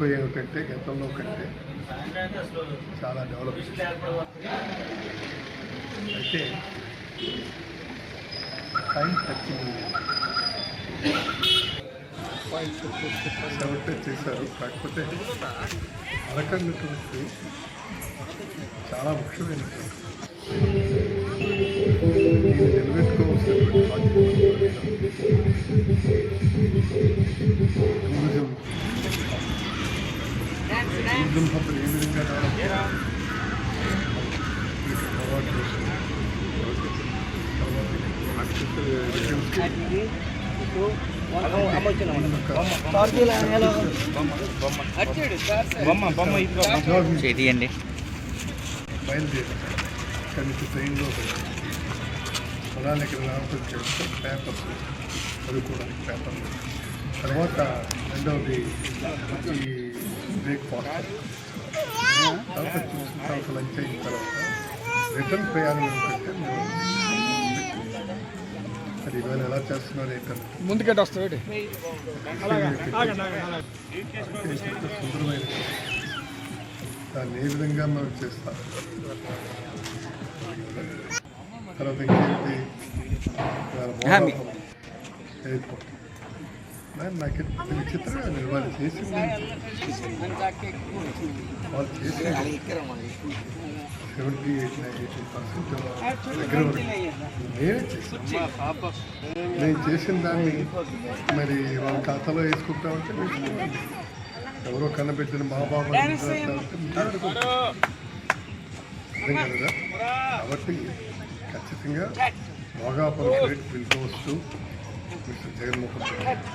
Metro ఏమిటంటే గతంలో కంటే చాలా డెవలప్ అయితే టైం ఖర్చింది చేశారు. కాకపోతే అరకన్నటువంటి చాలా ముఖ్యమైనటువంటి నిలబెట్టుకోవాల్సినటువంటి టూరిజం హబ్బులు ఏ విధంగా చేయండి బయలుదేరి ఇక్కడి నుంచి ట్రైన్లో పొలానికి రావడం చేస్తే పేపర్స్ చదువుకోవడానికి పేపర్లు తర్వాత రెండవది ఈ బ్రేక్ఫాస్ట్ తర్వాత తర్వాత లంచ్ అయిన తర్వాత రిటర్న్ ప్రయాణం ఏంటంటే మేము అది ఇవాళ ఎలా చేస్తున్నారు ఏంటంటే ముందుకెట్ వస్తుంది సుందరమైన దాన్ని ఏ విధంగా మనం చేస్తాం. తర్వాత ఇంకేంటి ఎయిర్పోర్ట్ నాకు విచిత్రంగా వాళ్ళు చేసింది వాళ్ళు చేసి 78-80% దగ్గర నేను చేసిన దాన్ని మరి వాళ్ళ ఖాతాలో వేసుకుంటామంటే ఎవరో కన్నబెట్టిన బాబాబు అర్థం కదా. కాబట్టి ఖచ్చితంగా Bhogapuram credit will goes to mister Jaganmohan Reddy.